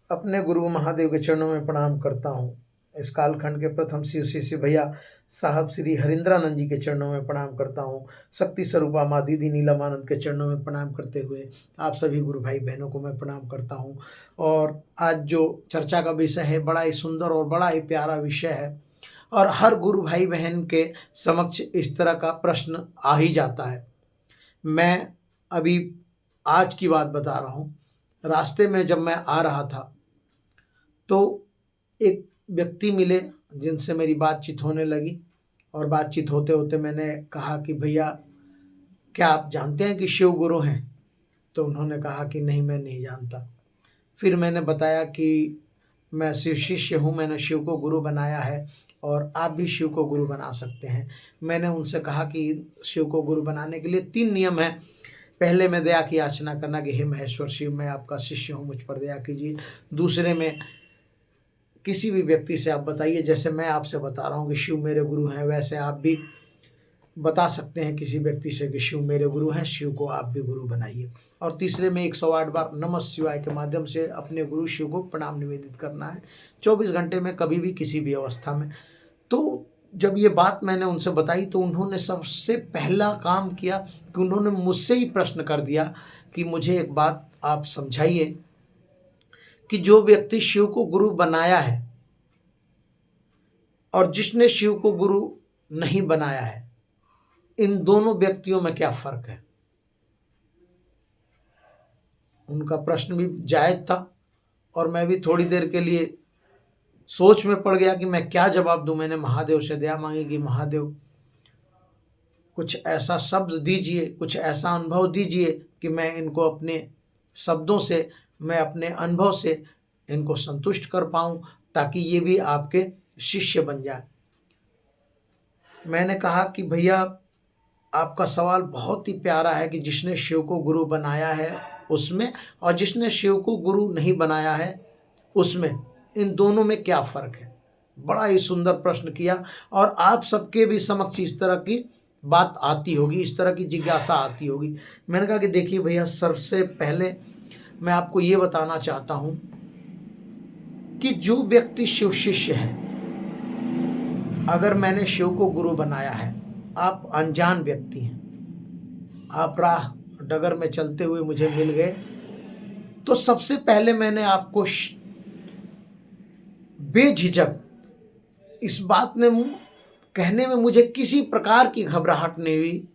अपने गुरु महादेव के चरणों में प्रणाम करता हूँ। इस कालखंड के प्रथम शिव शिष्य भैया साहब श्री हरिंद्रानंद जी के चरणों में प्रणाम करता हूँ। शक्ति स्वरूपा माँ दीदी नीलमानंद के चरणों में प्रणाम करते हुए आप सभी गुरु भाई बहनों को मैं प्रणाम करता हूँ। और आज जो चर्चा का विषय है बड़ा ही सुंदर और बड़ा ही प्यारा विषय है, और हर गुरु भाई बहन के समक्ष इस तरह का प्रश्न आ ही जाता है। मैं अभी आज की बात बता रहा हूँ। रास्ते में जब मैं आ रहा था तो एक व्यक्ति मिले जिनसे मेरी बातचीत होने लगी, और बातचीत होते होते मैंने कहा कि भैया क्या आप जानते हैं कि शिव गुरु हैं? तो उन्होंने कहा कि नहीं, मैं नहीं जानता। फिर मैंने बताया कि मैं शिव शिष्य हूँ, मैंने शिव को गुरु बनाया है और आप भी शिव को गुरु बना सकते हैं। मैंने उनसे कहा कि शिव को गुरु बनाने के लिए 3 नियम हैं। पहले में दया की याचना करना कि हे महेश्वर शिव, मैं आपका शिष्य हूँ, मुझ पर दया कीजिए। दूसरे में किसी भी व्यक्ति से आप बताइए, जैसे मैं आपसे बता रहा हूँ कि शिव मेरे गुरु हैं, वैसे आप भी बता सकते हैं किसी व्यक्ति से कि शिव मेरे गुरु हैं, शिव को आप भी गुरु बनाइए। और तीसरे में 108 बार नमः शिवाय के माध्यम से अपने गुरु शिव को प्रणाम निवेदित करना है 24 घंटे में, कभी भी किसी भी अवस्था में। तो जब ये बात मैंने उनसे बताई तो उन्होंने सबसे पहला काम किया कि उन्होंने मुझसे ही प्रश्न कर दिया कि मुझे एक बात आप समझाइए कि जो व्यक्ति शिव को गुरु बनाया है और जिसने शिव को गुरु नहीं बनाया है, इन दोनों व्यक्तियों में क्या फर्क है। उनका प्रश्न भी जायज था और मैं भी थोड़ी देर के लिए सोच में पड़ गया कि मैं क्या जवाब दूं। मैंने महादेव से दया मांगी कि महादेव कुछ ऐसा शब्द दीजिए, कुछ ऐसा अनुभव दीजिए कि मैं इनको अपने शब्दों से, मैं अपने अनुभव से इनको संतुष्ट कर पाऊं, ताकि ये भी आपके शिष्य बन जाए। मैंने कहा कि भैया आपका सवाल बहुत ही प्यारा है कि जिसने शिव को गुरु बनाया है उसमें और जिसने शिव को गुरु नहीं बनाया है उसमें, इन दोनों में क्या फ़र्क है। बड़ा ही सुंदर प्रश्न किया और आप सबके भी समक्ष इस तरह की बात आती होगी, इस तरह की जिज्ञासा आती होगी। मैंने कहा कि देखिए भैया, सबसे पहले मैं आपको ये बताना चाहता हूँ कि जो व्यक्ति शिव शिष्य है, अगर मैंने शिव को गुरु बनाया है, आप अनजान व्यक्ति हैं, आप राह डगर में चलते हुए मुझे मिल गए, तो सबसे पहले मैंने आपको बेझिझक इस बात ने कहने में मुझे किसी प्रकार की घबराहट नहीं हुई।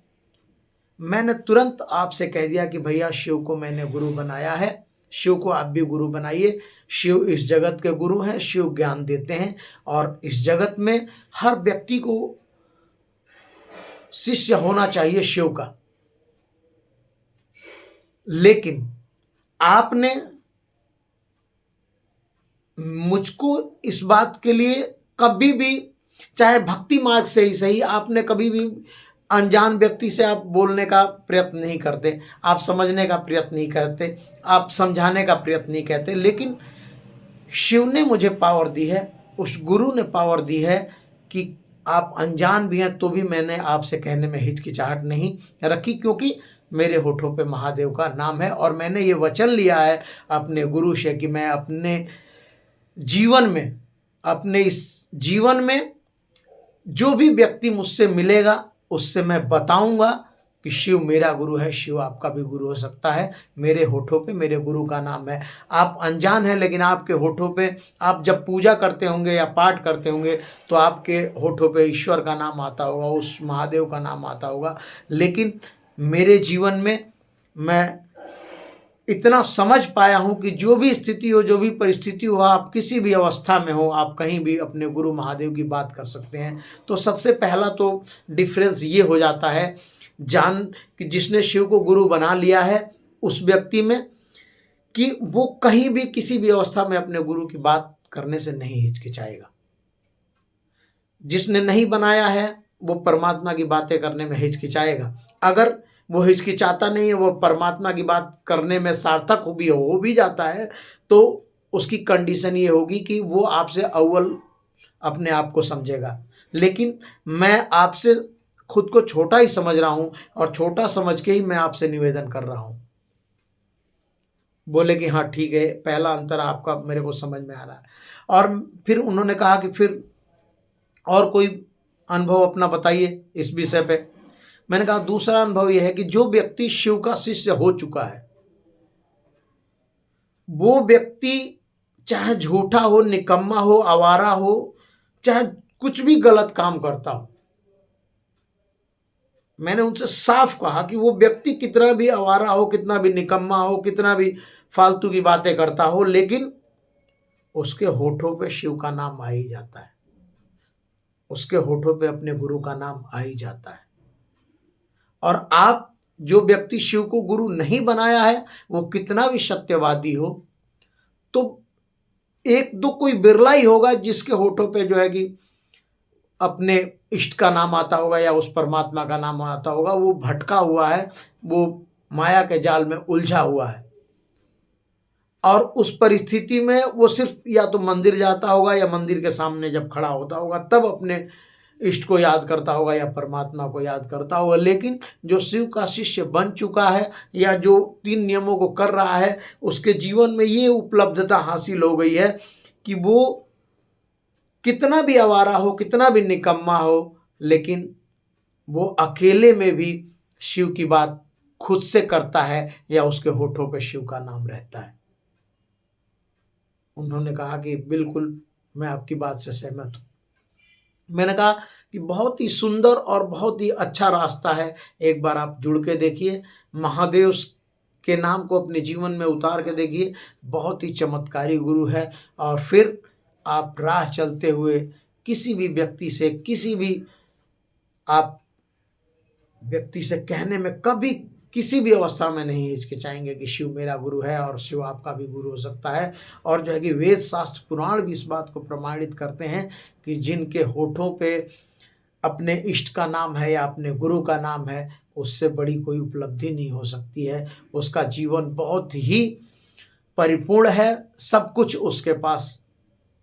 मैंने तुरंत आपसे कह दिया कि भैया शिव को मैंने गुरु बनाया है, शिव को आप भी गुरु बनाइए। शिव इस जगत के गुरु हैं, शिव ज्ञान देते हैं और इस जगत में हर व्यक्ति को शिष्य होना चाहिए शिव का। लेकिन आपने मुझको इस बात के लिए कभी भी, चाहे भक्ति मार्ग से ही सही, आपने कभी भी अनजान व्यक्ति से आप बोलने का प्रयत्न नहीं करते, आप समझने का प्रयत्न नहीं करते, आप समझाने का प्रयत्न नहीं करते। लेकिन शिव ने मुझे पावर दी है, उस गुरु ने पावर दी है कि आप अनजान भी हैं तो भी मैंने आपसे कहने में हिचकिचाहट नहीं रखी, क्योंकि मेरे होठों पे महादेव का नाम है और मैंने ये वचन लिया है अपने गुरु से कि मैं अपने जीवन में, अपने इस जीवन में जो भी व्यक्ति मुझसे मिलेगा उससे मैं बताऊंगा कि शिव मेरा गुरु है, शिव आपका भी गुरु हो सकता है। मेरे होठों पे मेरे गुरु का नाम है। आप अनजान हैं, लेकिन आपके होठों पे आप जब पूजा करते होंगे या पाठ करते होंगे तो आपके होठों पे ईश्वर का नाम आता होगा, उस महादेव का नाम आता होगा। लेकिन मेरे जीवन में मैं इतना समझ पाया हूँ कि जो भी स्थिति हो, जो भी परिस्थिति हो, आप किसी भी अवस्था में हो, आप कहीं भी अपने गुरु महादेव की बात कर सकते हैं। तो सबसे पहला तो डिफरेंस ये हो जाता है जान कि जिसने शिव को गुरु बना लिया है उस व्यक्ति में, कि वो कहीं भी किसी भी अवस्था में अपने गुरु की बात करने से नहीं हिचकिचाएगा। जिसने नहीं बनाया है वो परमात्मा की बातें करने में हिचकिचाएगा। अगर वो हिचकिचाता नहीं है, वो परमात्मा की बात करने में सार्थक हो भी जाता है, तो उसकी कंडीशन ये होगी कि वो आपसे अव्वल अपने आप को समझेगा। लेकिन मैं आपसे खुद को छोटा ही समझ रहा हूँ और छोटा समझ के ही मैं आपसे निवेदन कर रहा हूँ। बोले कि हाँ ठीक है, पहला अंतर आपका मेरे को समझ में आ रहा है। और फिर उन्होंने कहा कि फिर और कोई अनुभव अपना बताइए इस विषय पे। मैंने कहा दूसरा अनुभव यह है कि जो व्यक्ति शिव का शिष्य हो चुका है, वो व्यक्ति चाहे झूठा हो, निकम्मा हो, आवारा हो, चाहे कुछ भी गलत काम करता हो, मैंने उनसे साफ कहा कि वो व्यक्ति कितना भी आवारा हो, कितना भी निकम्मा हो, कितना भी फालतू की बातें करता हो, लेकिन उसके होठों पे शिव का नाम आ ही जाता है, उसके होठों पे अपने गुरु का नाम आ ही जाता है। और आप जो व्यक्ति शिव को गुरु नहीं बनाया है, वो कितना भी सत्यवादी हो, तो एक दो कोई बिरला ही होगा जिसके होठों पे जो है कि अपने इष्ट का नाम आता होगा या उस परमात्मा का नाम आता होगा। वो भटका हुआ है, वो माया के जाल में उलझा हुआ है, और उस परिस्थिति में वो सिर्फ या तो मंदिर जाता होगा या मंदिर के सामने जब खड़ा होता होगा तब अपने इष्ट को याद करता होगा या परमात्मा को याद करता होगा। लेकिन जो शिव का शिष्य बन चुका है या जो 3 नियमों को कर रहा है, उसके जीवन में ये उपलब्धता हासिल हो गई है कि वो कितना भी आवारा हो, कितना भी निकम्मा हो, लेकिन वो अकेले में भी शिव की बात खुद से करता है या उसके होठों पे शिव का नाम रहता है। उन्होंने कहा कि बिल्कुल मैं आपकी बात से सहमत हूँ। मैंने कहा कि बहुत ही सुंदर और बहुत ही अच्छा रास्ता है, एक बार आप जुड़ के देखिए, महादेव के नाम को अपने जीवन में उतार के देखिए, बहुत ही चमत्कारी गुरु है। और फिर आप राह चलते हुए किसी भी व्यक्ति से, किसी भी आप व्यक्ति से कहने में कभी किसी भी अवस्था में नहीं हिचकिचाएंगे कि शिव मेरा गुरु है और शिव आपका भी गुरु हो सकता है। और जो है कि वेद शास्त्र पुराण भी इस बात को प्रमाणित करते हैं कि जिनके होठों पे अपने इष्ट का नाम है या अपने गुरु का नाम है, उससे बड़ी कोई उपलब्धि नहीं हो सकती है। उसका जीवन बहुत ही परिपूर्ण है, सब कुछ उसके पास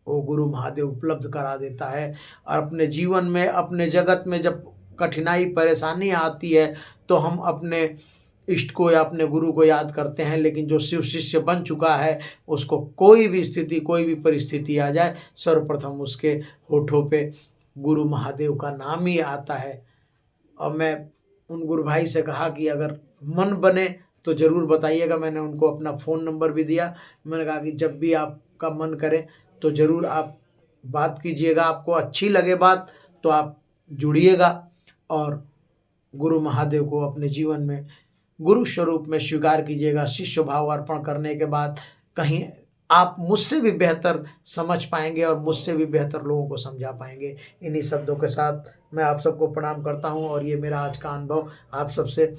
वो गुरु महादेव उपलब्ध करा देता है। और अपने जीवन में, अपने जगत में जब कठिनाई परेशानी आती है तो हम अपने इष्ट को या अपने गुरु को याद करते हैं, लेकिन जो शिव शिष्य बन चुका है उसको कोई भी स्थिति, कोई भी परिस्थिति आ जाए, सर्वप्रथम उसके होठों पे गुरु महादेव का नाम ही आता है। और मैं उन गुरु भाई से कहा कि अगर मन बने तो ज़रूर बताइएगा। मैंने उनको अपना फ़ोन नंबर भी दिया। मैंने कहा कि जब भी आपका मन करे तो ज़रूर आप बात कीजिएगा, आपको अच्छी लगे बात तो आप जुड़िएगा और गुरु महादेव को अपने जीवन में गुरु स्वरूप में स्वीकार कीजिएगा। शिष्य भाव अर्पण करने के बाद कहीं आप मुझसे भी बेहतर समझ पाएंगे और मुझसे भी बेहतर लोगों को समझा पाएंगे। इन्हीं शब्दों के साथ मैं आप सबको प्रणाम करता हूं और ये मेरा आज का अनुभव आप सबसे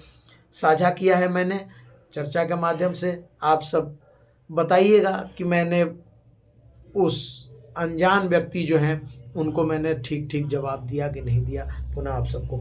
साझा किया है मैंने चर्चा के माध्यम से। आप सब बताइएगा कि मैंने उस अनजान व्यक्ति जो हैं उनको मैंने ठीक ठीक जवाब दिया कि नहीं दिया। पुनः आप सबको